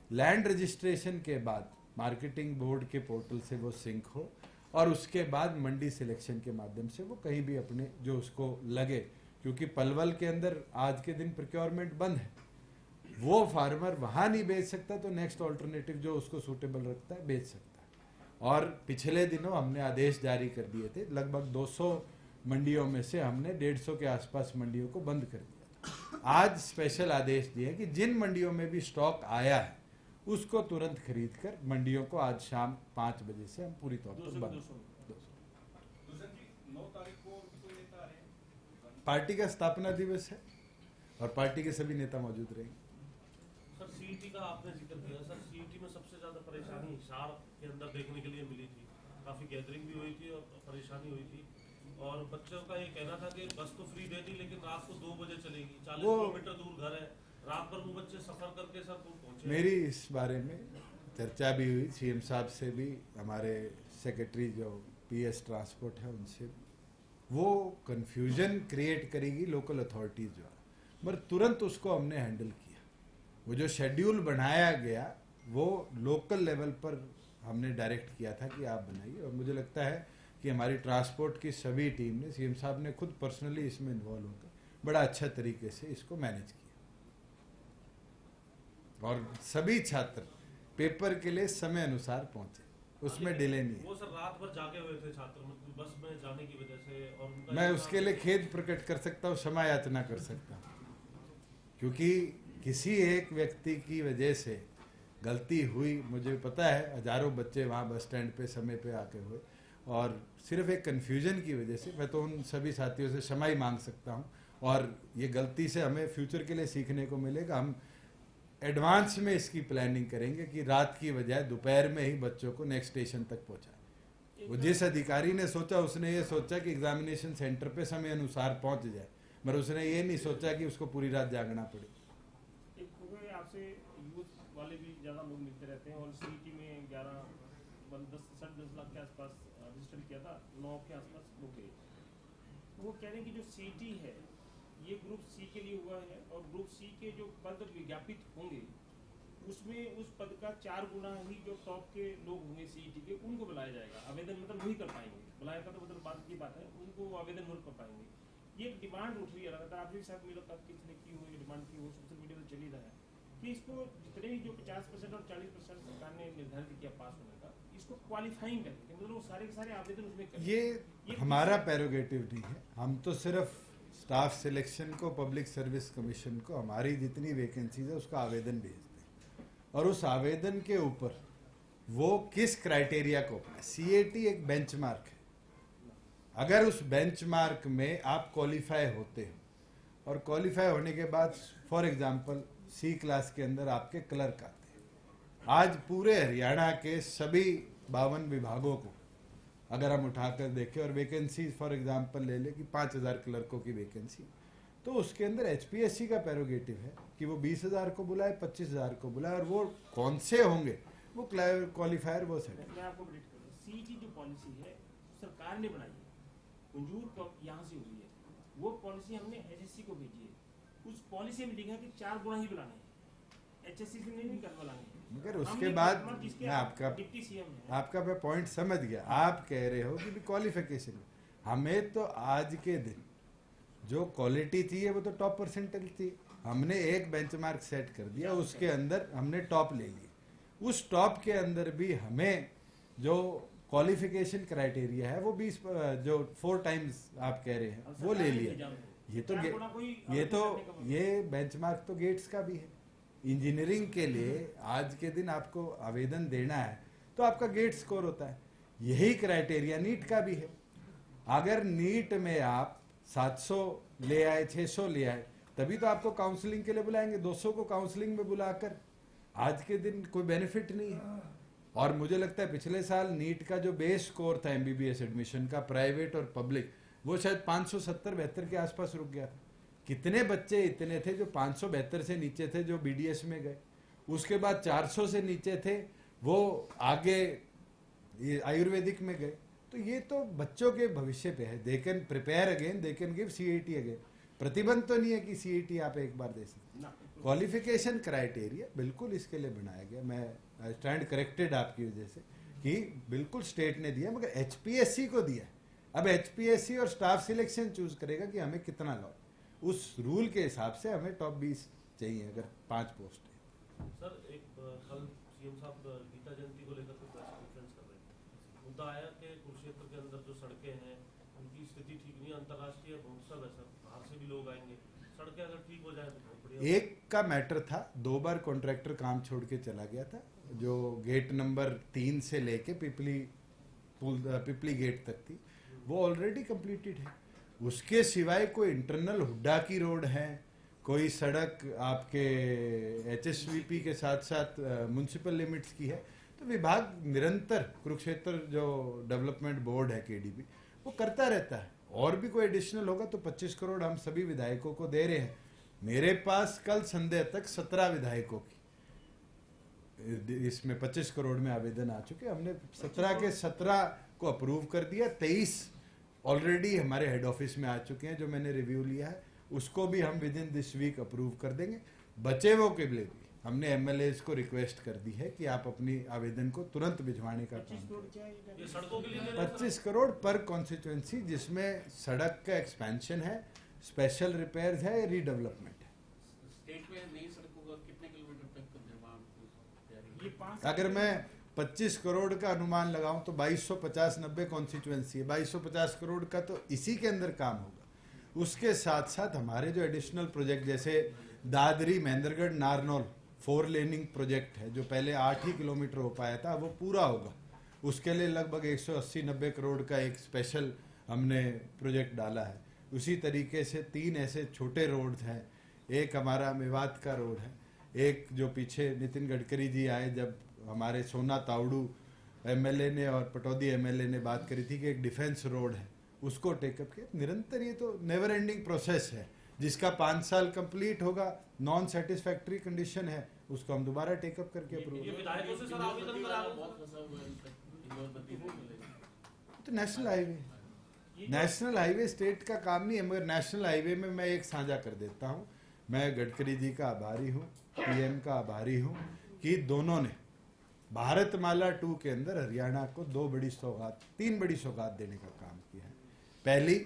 लैंड रजिस्ट्रेशन के बाद मार्केटिंग बोर्ड के पोर्टल से वो सिंक हो, और उसके बाद मंडी सिलेक्शन के माध्यम से वो कहीं भी अपने जो उसको लगे, क्योंकि पलवल के अंदर आज के दिन प्रोक्योरमेंट बंद है, वो फार्मर वहां नहीं बेच सकता तो नेक्स्ट ऑल्टरनेटिव जो उसको सूटेबल रखता है बेच सकता है। और पिछले दिनों हमने आदेश जारी कर दिए थे, लगभग 200 मंडियों में से हमने 150 के आसपास मंडियों को बंद कर दिया था। आज स्पेशल आदेश दिए कि जिन मंडियों में भी स्टॉक आया है उसको तुरंत खरीद कर मंडियों को आज शाम 5 बजे से हम पूरी तौर पर बंद। पार्टी का स्थापना दिवस है और पार्टी के सभी नेता मौजूद रहेंगे। सर सीईटी का आपने जिक्र किया, सर सीईटी में सबसे ज्यादा परेशानी हिसार के अंदर देखने के लिए मिली थी, काफी गैदरिंग भी हुई थी और परेशानी हुई थी, और बच्चों का ये कहना था कि बस तो फ्री दे दी लेकिन रात को 2 बजे चलेगी, 40 किलोमीटर दूर घर है, रात भर वो बच्चे सफर करके सर दूर पहुंचे। मेरी इस बारे में चर्चा भी हुई सीएम साहब से भी, हमारे सेक्रेटरी जो पीएस ट्रांसपोर्ट है उनसे। वो कंफ्यूजन क्रिएट करेगी लोकल अथॉरिटीज जो है, मगर तुरंत उसको हमने हैंडल किया। वो जो शेड्यूल बनाया गया वो लोकल लेवल पर हमने डायरेक्ट किया था कि आप बनाइए, और मुझे लगता है कि हमारी ट्रांसपोर्ट की सभी टीम ने, सीएम साहब ने खुद पर्सनली इसमें इन्वॉल्व होकर बड़ा अच्छा तरीके से इसको मैनेज किया, और सभी छात्र पेपर के लिए समय अनुसार पहुंचे, उसमें डिले नहीं है। वो सर रात भर जागे हुए थे छात्र, मतलब बस में जाने की वजह से, और उनका मैं उसके लिए खेद प्रकट कर सकता हूँ, क्षमा याचना कर सकता हूँ, क्योंकि किसी एक व्यक्ति की वजह से गलती हुई। मुझे पता है हजारों बच्चे वहाँ बस स्टैंड पे समय पे आके हुए, और सिर्फ एक कन्फ्यूजन की वजह से मैं तो उन सभी साथियों से क्षमा ही मांग सकता हूँ, और ये गलती से हमें फ्यूचर के लिए सीखने को मिलेगा। हम एडवांस में इसकी प्लानिंग करेंगे कि रात की बजाय दोपहर में ही बच्चों को नेक्स्ट स्टेशन तक पहुंचाएं। वो जिस अधिकारी ने सोचा उसने ये सोचा कि एग्जामिनेशन सेंटर पे समय अनुसार पहुंच जाए, मगर उसने ये नहीं सोचा कि उसको पूरी रात जागना पड़े। आपसे यूथ वाले भी ज्यादा लोग मिलते रहते हैं, और सीईटी में 10 लाख के आसपास रजिस्टर किया था, 9 के आसपास लोग गए। वो कह रहे हैं कि जो सीईटी है ये ग्रुप सी के लिए हुआ है, और ग्रुप सी के जो पद विज्ञापित होंगे उसमें उस पद का 4 गुना ही जो टॉप के लोग होंगे सीईटी के, उनको बुलाया जाएगा। आवेदन मतलब नहीं कर पाएंगे, बुलाया का तो मतलब बात की बात है, उनको आवेदन नहीं कर पाएंगे। ये एक डिमांड उठ रही है लगातार, आपके साथ मुलाकात किसने की हुई, डिमांड की हो, सोशल मीडिया में चल ही रहा है कि इसको जितने भी जो 50% और 40% सरकार ने निर्धारित किया पास होने का, इसको क्वालिफाइंग करें कि मतलब वो सारे के सारे आवेदन उसमें करें। ये हमारा प्रेरोगेटिव नहीं है। हम तो सिर्फ स्टाफ सिलेक्शन को, पब्लिक सर्विस कमीशन को हमारी जितनी वैकेंसीज है उसका आवेदन भेजते हैं और उस आवेदन के ऊपर वो किस क्राइटेरिया को अपना, सीएटी एक बेंचमार्क है। अगर उस बेंचमार्क में आप क्वालिफाई होते हो और क्वालिफाई होने के बाद फॉर एग्जांपल सी क्लास के अंदर आपके क्लर्क आते हैं। आज पूरे हरियाणा के सभी 52 विभागों को अगर हम उठाकर देखें और वैकेंसी फॉर एग्जांपल ले लें कि 5000 क्लर्कों की वैकेंसी, तो उसके अंदर एचपीएससी का प्रेरोगेटिव है कि वो 20,000 को बुलाए, 25,000 को बुलाए और वो कौन से होंगे वो क्वालिफायर वो सेट। मैं आपको अपडेट करूँ, सीईटी जो पॉलिसी है सरकार ने बनाई है, मंजूर यहाँ से हुई है, वो पॉलिसी हमने एचएससी को भेजी है। उस पॉलिसी में लिखा है कि 4 गुना ही बुलाने हैं, एचएससी से नहीं करवाना है। मगर उसके बाद मैं आपका मैं पॉइंट समझ गया। आप कह रहे हो कि क्वालिफिकेशन, हमें तो आज के दिन जो क्वालिटी चाहिए वो तो टॉप परसेंटेज थी। हमने एक बेंचमार्क सेट कर दिया, उसके अंदर हमने टॉप ले लिए। उस टॉप के अंदर भी हमें जो क्वालिफिकेशन क्राइटेरिया है वो 20 जो 4 टाइम्स आप कह रहे हैं वो ले लिया। ये बेंचमार्क तो गेट्स का भी है। इंजीनियरिंग के लिए आज के दिन आपको आवेदन देना है तो आपका गेट स्कोर होता है। यही क्राइटेरिया नीट का भी है। अगर नीट में आप 700 ले आए, 600 ले आए, तभी तो आपको काउंसलिंग के लिए बुलाएंगे। 200 को काउंसलिंग में बुलाकर आज के दिन कोई बेनिफिट नहीं है। और मुझे लगता है पिछले साल नीट का जो बेस स्कोर था एमबीबीएस एडमिशन का, प्राइवेट और पब्लिक, वो शायद 570-72 के आसपास रुक गया। कितने बच्चे इतने थे जो 572 से नीचे थे जो बीडीएस में गए, उसके बाद 400 से नीचे थे वो आगे आयुर्वेदिक में गए। तो ये तो बच्चों के भविष्य पे है। They can prepare again, they can give CET again. प्रतिबंध तो नहीं है कि सीईटी आप एक बार दे सकते। क्वालिफिकेशन क्राइटेरिया बिल्कुल इसके लिए बनाया गया। मैं आई स्टैंड करेक्टेड आपकी वजह से कि बिल्कुल स्टेट ने दिया, मगर एचपीएससी को दिया। अब एचपीएससी और स्टाफ सिलेक्शन चूज करेगा कि हमें कितना लो। उस रूल के हिसाब से हमें टॉप 20 चाहिए अगर 5 पोस्ट है। सर एक कल सीएम साहब गीता जयंती को लेकर प्रेस कॉन्फ्रेंस कर रहे थे। मुद्दा आया कि कुरुक्षेत्र के अंदर जो सड़कें हैं उनकी स्थिति ठीक नहीं है। अंतर्राष्ट्रीय महोत्सव है सर, बाहर से भी लोग आएंगे, सड़कें अगर ठीक हो जाए तो बहुत बढ़िया। एक का मैटर था, 2 बार कॉन्ट्रैक्टर काम छोड़ के चला गया था। जो गेट नंबर 3 से लेके पिपली गेट तक थी वो ऑलरेडी कंप्लीटेड है। उसके सिवाय कोई इंटरनल हुड्डा की रोड है, कोई सड़क आपके एचएसवीपी के साथ साथ म्युनिसिपल लिमिट्स की है, तो विभाग निरंतर कुरुक्षेत्र जो डेवलपमेंट बोर्ड है केडीबी वो करता रहता है। और भी कोई एडिशनल होगा तो 25 करोड़ हम सभी विधायकों को दे रहे हैं। मेरे पास कल संध्या तक 17 विधायकों की इसमें 25 करोड़ में आवेदन आ चुके। हमने 17 के 17 को अप्रूव कर दिया। 23 ऑलरेडी हमारे हेड ऑफिस में आ चुके हैं जो मैंने रिव्यू लिया है, उसको भी हम within this week approve कर देंगे। बचे वो के लिए भी हमने एमएलए को रिक्वेस्ट कर दी है कि आप अपनी आवेदन को तुरंत भिजवाने का काम करें। 25 करोड़ पर कॉन्स्टिट्यूएंसी, जिसमें सड़क का एक्सपेंशन है, स्पेशल रिपेयर्स है, रीडेवलपमेंट है। स्टेट में नई सड़कों का कितने किलोमीटर तक निर्माण? अगर मैं 25 करोड़ का अनुमान लगाऊं तो 2250-90 कॉन्स्टिट्यूएंसी है। 2250 करोड़ का तो इसी के अंदर काम होगा। उसके साथ साथ हमारे जो एडिशनल प्रोजेक्ट जैसे दादरी महेंद्रगढ़ नारनौल 4 लेनिंग प्रोजेक्ट है जो पहले 8 ही किलोमीटर हो पाया था, वो पूरा होगा। उसके लिए लगभग 180-90 करोड़ का एक स्पेशल हमने प्रोजेक्ट डाला है। उसी तरीके से 3 ऐसे छोटे रोड्स हैं। एक हमारा मेवात का रोड है, एक जो पीछे नितिन गडकरी जी आए जब हमारे सोना तावड़ू एमएलए ने और पटौदी एमएलए ने बात करी थी कि एक डिफेंस रोड है, उसको टेकअप किया। निरंतर ये तो नेवर एंडिंग प्रोसेस है जिसका 5 साल कंप्लीट होगा। नॉन सेटिस्फैक्ट्री कंडीशन है, उसको हम दोबारा टेकअप करके अप्रूव। तो नेशनल हाईवे स्टेट का काम नहीं है, मगर नेशनल हाईवे में मैं एक साझा कर देता हूँ। मैं गडकरी जी का आभारी हूँ, पीएम का आभारी हूँ कि दोनों ने भारतमाला 2 के अंदर हरियाणा को 3 बड़ी सौगात देने का काम किया है। पहली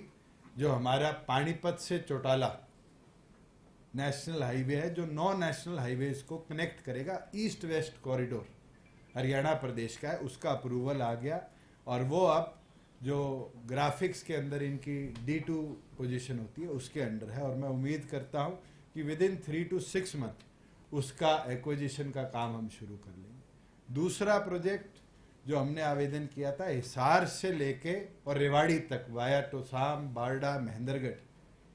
जो हमारा पानीपत से चौटाला नेशनल हाईवे है जो 9 नेशनल हाईवेज को कनेक्ट करेगा, ईस्ट वेस्ट कॉरिडोर, हरियाणा प्रदेश का है, उसका अप्रूवल आ गया और वो अब जो ग्राफिक्स के अंदर इनकी D2 पोजीशन होती है उसके अंडर है, और मैं उम्मीद करता हूँ कि विद इन 3 to 6 मंथ उसका एक्विजिशन का काम हम शुरू कर लेंगे। दूसरा प्रोजेक्ट जो हमने आवेदन किया था हिसार से लेके और रेवाड़ी तक वाया टोसाम, बारडा, महेंद्रगढ़,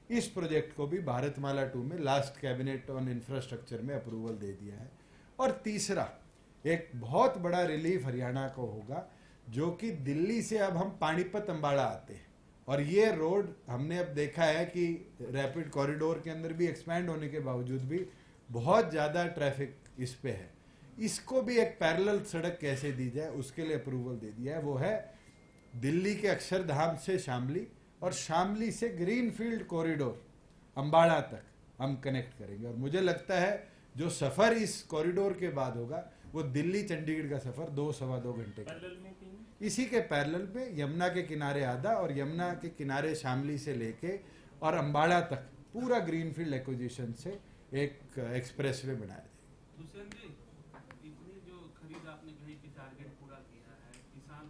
इस प्रोजेक्ट को भी भारतमाला 2 में लास्ट कैबिनेट ऑन इंफ्रास्ट्रक्चर में अप्रूवल दे दिया है। और तीसरा एक बहुत बड़ा रिलीफ हरियाणा को होगा, जो कि दिल्ली से अब हम पानीपत अंबाला आते हैं, और ये रोड हमने अब देखा है कि रैपिड कॉरिडोर के अंदर भी एक्सपैंड होने के बावजूद भी बहुत ज़्यादा ट्रैफिक इस पे है। इसको भी एक पैरेलल सड़क कैसे दी जाए उसके लिए अप्रूवल दे दिया है। वो है दिल्ली के अक्षरधाम से शामली और शामली से ग्रीनफील्ड कॉरिडोर अंबाला तक हम कनेक्ट करेंगे। और मुझे लगता है जो सफ़र इस कॉरिडोर के बाद होगा वो दिल्ली चंडीगढ़ का सफ़र 2-2.25 घंटे का। पैरेलल में तीन इसी के पैरेलल में यमुना के किनारे आधा और यमुना के किनारे शामली से लेके और अंबाला तक पूरा ग्रीनफील्ड एक्विजिशन से एक एक्सप्रेसवे बनाया जाए। दुष्यंत जी, इतनी जो खरीद आपने कही कि टारगेट पूरा किया है, किसान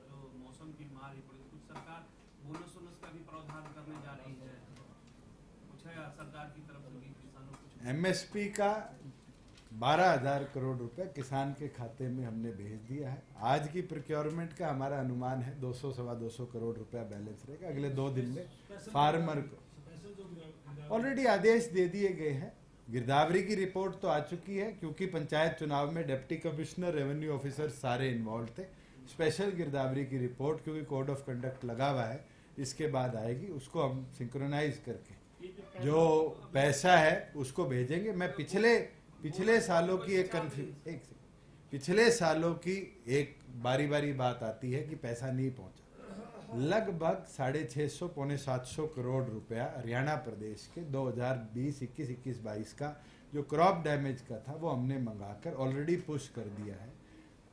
जो मौसम की मार ही पड़ी, कुछ सरकार बोनस वोनस का भी प्रावधान करने जा रही है, कुछ है सरकार की तरफ से भी किसानों को? MSP का 12,000 करोड़ रुपए किसान के खाते में हमने भेज दिया है। आज की प्रोक्योरमेंट का हमारा अनुमान है 200-225 करोड़ रुपया बैलेंस रहेगा अगले 2 दिन में। फार्मर को ऑलरेडी आदेश दे दिए गए हैं। गिरदावरी की रिपोर्ट तो आ चुकी है, क्योंकि पंचायत चुनाव में डिप्टी कमिश्नर, रेवेन्यू ऑफिसर सारे इन्वॉल्व थे। स्पेशल गिरदावरी की रिपोर्ट, क्योंकि कोड ऑफ कंडक्ट लगा हुआ है, इसके बाद आएगी, उसको हम सिंक्रोनाइज करके जो पैसा है उसको भेजेंगे। मैं पिछले सालों की पिछले सालों की एक बारी बारी बात आती है कि पैसा नहीं पहुंचा। लगभग 650-700 करोड़ रुपया हरियाणा प्रदेश के 2020-21-22 का जो क्रॉप डैमेज का था वो हमने मंगाकर ऑलरेडी पुश कर दिया है।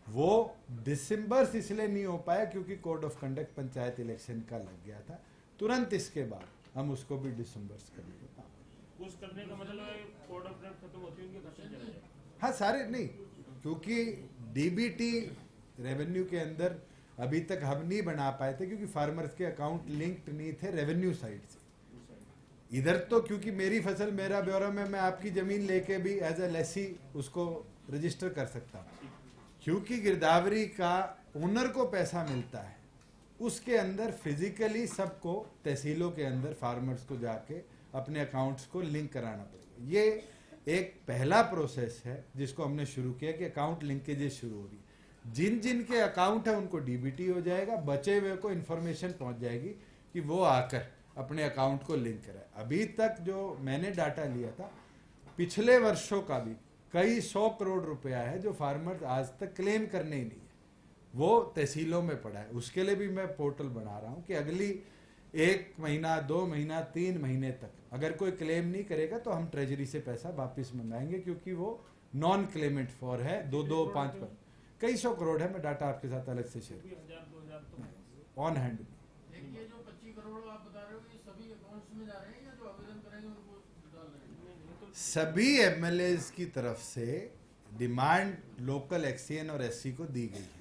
वो दिसंबर से इसलिए नहीं हो पाया क्योंकि code of conduct panchayat election का लग गया था। तुरंत इसके बाद हम उसको भी दिसंबर से करेंगे। पुश करने का मतलब है कोड ऑफ कंडक्ट खत्म होती है उनके खत्म चला जाएगा। हाँ, सारे नहीं, क्योंकि DBT रेवेन्यू के अंदर अभी तक हम नहीं बना पाए थे क्योंकि फार्मर्स के अकाउंट लिंक्ड नहीं थे रेवेन्यू साइड से। इधर तो क्योंकि मेरी फसल मेरा ब्यौरा में मैं आपकी जमीन लेके भी एज ए लेसी उसको रजिस्टर कर सकता हूँ। क्योंकि गिरदावरी का ओनर को पैसा मिलता है, उसके अंदर फिजिकली सबको तहसीलों के अंदर फार्मर्स को जाके अपने अकाउंट्स को लिंक कराना पड़ेगा। ये एक पहला प्रोसेस है जिसको हमने शुरू किया कि अकाउंट लिंकेजेस शुरू हो रही है। जिन जिन के अकाउंट है उनको DBT हो जाएगा, बचे हुए को इन्फॉर्मेशन पहुंच जाएगी कि वो आकर अपने अकाउंट को लिंक कराए। अभी तक जो मैंने डाटा लिया था पिछले वर्षों का भी कई 100 करोड़ रुपया है जो फार्मर्स आज तक क्लेम करने ही नहीं है, वो तहसीलों में पड़ा है। उसके लिए भी मैं पोर्टल बना रहा हूँ कि अगली 1 महीना, 2 महीना, 3 महीने तक अगर कोई क्लेम नहीं करेगा तो हम ट्रेजरी से पैसा वापस मंगाएंगे, क्योंकि वो नॉन क्लेमेंट फॉर है। 2-5 पर कई 100 करोड़ है। मैं डाटा आपके साथ अलग से शेयर 1000-2000 तो ऑन हैंड। ये जो 25 करोड़ आप बता रहे हो, ये सभी अकाउंट्स में जा रहे हैं या जो आवेदन करेंगे उनको डाल रहे हैं? सभी MLAs की तरफ से डिमांड लोकल XCN और SC को दी गई है।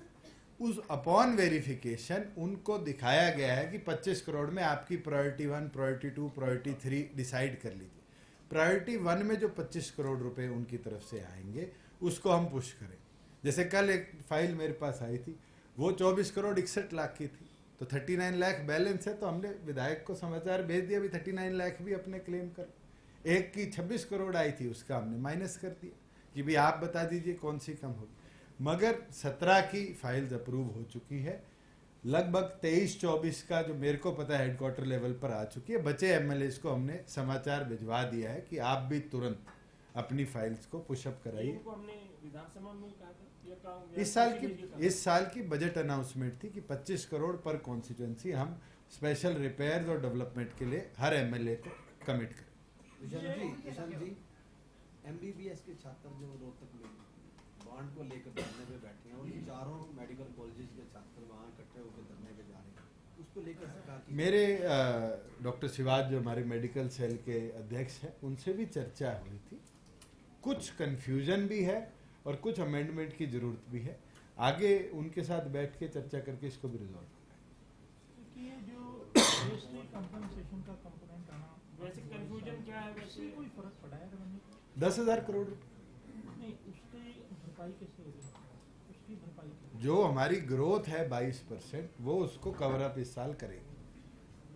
उस अपॉन वेरिफिकेशन उनको दिखाया गया है कि 25 करोड़ में आपकी प्रायोरिटी 1, प्रायोरिटी 2, प्रायोरिटी 3 डिसाइड कर लीजिए। प्रायोरिटी 1 में जो 25 करोड़ रुपए उनकी तरफ से आएंगे उसको हम पुश करें। जैसे कल एक फाइल मेरे पास आई थी, वो 24 करोड़ 61 लाख की थी, तो 39 लाख बैलेंस है, तो हमने विधायक को समाचार भेज दिया भी 39 लाख भी अपने क्लेम कर। एक की 26 करोड़ आई थी, उसका हमने माइनस कर दिया कि भाई आप बता दीजिए कौन सी कम होगी। मगर 17 की फाइल्स अप्रूव हो चुकी है। लगभग 23-24 का जो मेरे को पता है हेडक्वार्टर लेवल पर आ चुकी है। बचे MLAs को हमने समाचार भिजवा दिया है कि आप भी तुरंत अपनी फाइल्स को पुशअप कराइए। इनको हमने विधानसभा में कहा था इस साल की बजट अनाउंसमेंट थी कि 25 करोड़ पर कॉन्स्टिट्यूएंसी हम स्पेशल रिपेयर्स और डेवलपमेंट के लिए हर MLA को कमिट करें। किशन जी, MBBS के छात्र जो रोहतक में बॉन्ड को लेकर धरने पे बैठे हैं और चारों मेडिकल कॉलेजेस के छात्र वहाँ इकट्ठे होकर धरने पे जा रहे हैं, उसको लेकर सरकार की मेरे डॉक्टर शिवाज जो हमारे मेडिकल सेल के अध्यक्ष हैं उनसे भी चर्चा हुई थी। कुछ कंफ्यूजन भी है और कुछ अमेंडमेंट की जरूरत भी है। आगे उनके साथ बैठ के चर्चा करके इसको भी रिजॉल्व क्योंकि ये जो जीएसटी कंपनसेशन का कंपोनेंट आना, वैसे कंफ्यूजन क्या है वैसे इससे कोई फर्क पड़ा है रवन्यू को? 10,000 करोड़ रुपए नहीं, उसकी भरपाई कैसे होगी? उसकी भरपाई कैसे? जो हमारी ग्रोथ है 22%, वो उसको कवर अप इस साल करेगी।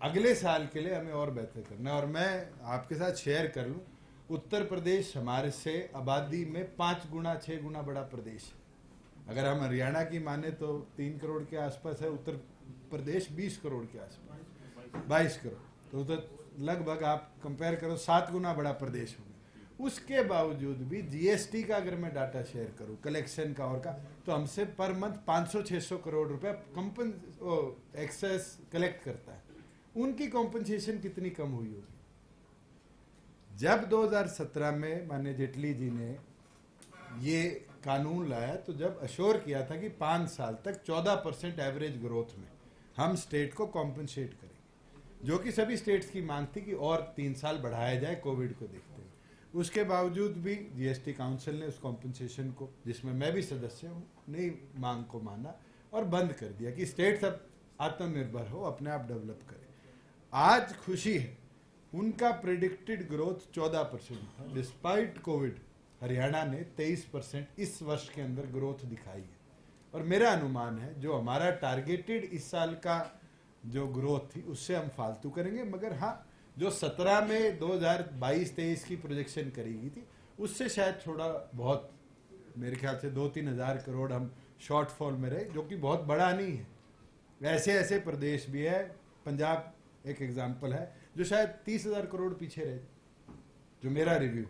अगले साल के लिए हमें और बेहतर करना है। और मैं आपके साथ शेयर कर लूं, उत्तर प्रदेश हमारे से आबादी में 5 गुना 6 गुना बड़ा प्रदेश है। अगर हम हरियाणा की माने तो 3 करोड़ के आसपास है, उत्तर प्रदेश 20 करोड़ के आसपास, 22 करोड़, तो लगभग आप कंपेयर करो 7 गुना बड़ा प्रदेश होगा। उसके बावजूद भी जीएसटी का अगर मैं डाटा शेयर करूं, कलेक्शन का और का, तो हमसे पर मंथ 500-600 करोड़ रुपए एक्सेस कलेक्ट करता है। उनकी कॉम्पनसेशन कितनी कम हुई होगी? जब 2017 में माननीय जेटली जी ने ये कानून लाया, तो जब अश्योर किया था कि 5 साल तक 14% एवरेज ग्रोथ में हम स्टेट को कॉम्पनसेट करेंगे, जो कि सभी स्टेट्स की मांग थी कि और 3 साल बढ़ाया जाए कोविड को देखते हुए। उसके बावजूद भी जीएसटी काउंसिल ने उस कॉम्पनसेशन को, जिसमें मैं भी सदस्य हूँ, नई मांग को माना और बंद कर दिया कि स्टेट्स अब आत्मनिर्भर हो, अपने आप डेवलप करें। आज खुशी है, उनका प्रेडिक्टेड ग्रोथ 14% था। डिस्पाइट कोविड हरियाणा ने 23% इस वर्ष के अंदर ग्रोथ दिखाई है। और मेरा अनुमान है जो हमारा टारगेटेड इस साल का जो ग्रोथ थी उससे हम फालतू करेंगे, मगर हाँ, जो 17 में 2022-23 की प्रोजेक्शन करी गई थी उससे शायद थोड़ा बहुत, मेरे ख्याल से 2-3 हज़ार करोड़ हम शॉर्टफॉल में रहे, जो कि बहुत बड़ा नहीं है। ऐसे ऐसे प्रदेश भी है, पंजाब एक एग्जाम्पल है, जो शायद 30,000 करोड़ पीछे रहे, जो मेरा रिव्यू।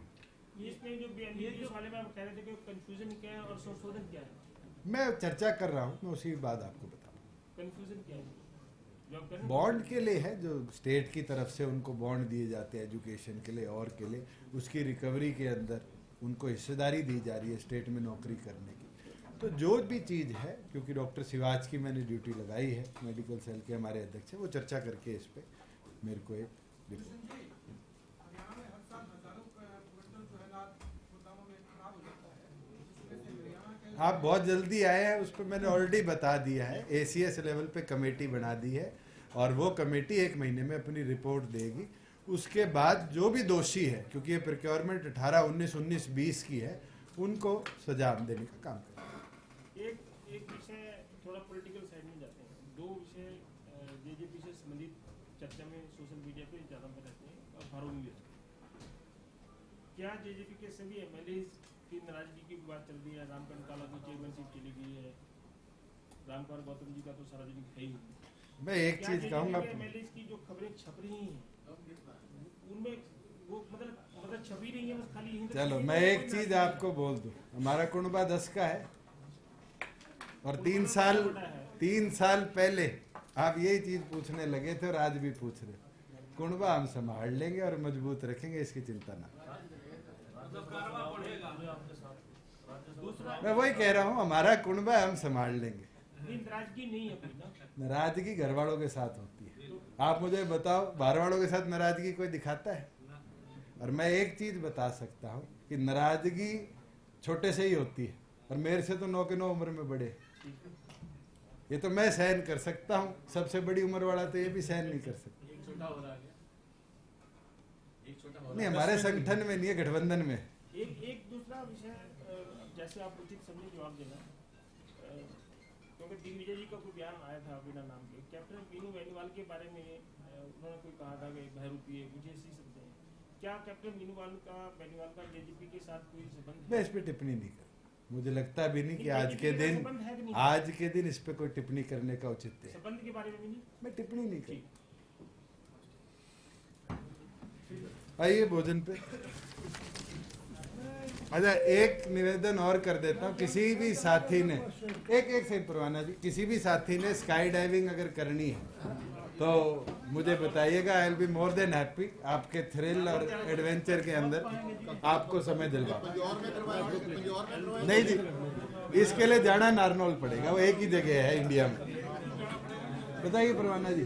इसमें जो बीएनपी वाले में आप कह रहे थे कि कंफ्यूजन क्या है और संशोधन क्या है? मैं चर्चा कर रहा हूँ, मैं उसी बाद आपको बताऊँ। कंफ्यूजन क्या है? बॉन्ड के लिए है, जो स्टेट की तरफ से उनको बॉन्ड दिए जाते हैं एजुकेशन के लिए और के लिए, उसकी रिकवरी के अंदर उनको हिस्सेदारी दी जा रही है स्टेट में नौकरी करने की। तो जो भी चीज़ है, क्योंकि डॉक्टर शिवाज की मैंने ड्यूटी लगाई है, मेडिकल सेल के हमारे अध्यक्ष है, वो चर्चा करके इस पे मेरे को एक आप बहुत जल्दी आए हैं, उस पर मैंने ऑलरेडी बता दिया है। एसीएस लेवल पे कमेटी बना दी है और वो कमेटी 1 महीने में अपनी रिपोर्ट देगी। उसके बाद जो भी दोषी है, क्योंकि ये प्रोक्योरमेंट 18-19-20 की है, उनको सजा देने का काम करें। एक विषय थोड़ा पॉलिटिकल साइड में जाते हैं। 2 विषय जेजेपी से संबंधित चर्चा में सोशल मीडिया पे ज़्यादा में रहते हैं और अखबारों में भी रहते हैं। क्या जेजेपी के सभी एमएलए की नाराजगी की बात चल रही है? रामकरण काला की चेयरमैनशिप चली गई है, रामकुमार गौतम जी का तो सार्वजनिक है ही। मैं एक चीज कहूँगा, एमएलए की जो खबरें छप रही हैं उनमें वो मतलब छपी रही है, बस खाली। चलो मैं एक चीज आपको बोल दूं, हमारा कुनबा 10 का है और 3 साल पहले आप यही चीज पूछने लगे थे और आज भी पूछ रहे। कुनबा हम संभाल लेंगे और मजबूत रखेंगे, इसकी चिंता ना। मैं वही कह रहा हूँ, हमारा कुनबा हम संभाल लेंगे। नाराजगी नहीं है कोई ना? नाराजगी घर वालों के साथ होती है। आप मुझे बताओ, बाहर वालों के साथ नाराजगी कोई दिखाता है? और मैं एक चीज बता सकता हूँ कि नाराजगी छोटे से ही होती है, और मेरे से तो 9 के 9 उम्र में बड़े। ये तो मैं सहन कर सकता हूँ, सबसे बड़ी उम्र वाला तो ये भी सहन नहीं कर सकता। नहीं, हमारे संगठन में नहीं है, गठबंधन में। एक दूसरा विषय, जैसे आप उचित समझे जवाब देना, क्योंकि दिग्विजय जी का कोई बयान आया था बिना नाम के, कैप्टन वीनू बेनीवाल के बारे में उन्होंने कोई कहा था कि बहरूपी है, मुझे इसी शब्द है। क्या कैप्टन बेनीवाल का जेजेपी के साथ कोई संबंध? मैं इस पे टिप्पणी नहीं कर, मुझे लगता भी नहीं कि आज के दिन इस पे कोई टिप्पणी करने का औचित्य है। संबंध के बारे में भी नहीं, मैं टिप्पणी नहीं कर। आइए भोजन पे। अच्छा, एक निवेदन और कर देता हूँ, किसी भी साथी ने एक सेकंड परवाना जी, किसी भी साथी ने स्काई डाइविंग अगर करनी है तो मुझे बताइएगा, I will be more than happy आपके थ्रिल और एडवेंचर के अंदर आपको समय दिलवा। नहीं जी, इसके लिए जाना नारनौल पड़ेगा, वो एक ही जगह है इंडिया में। बताइए परवाना जी।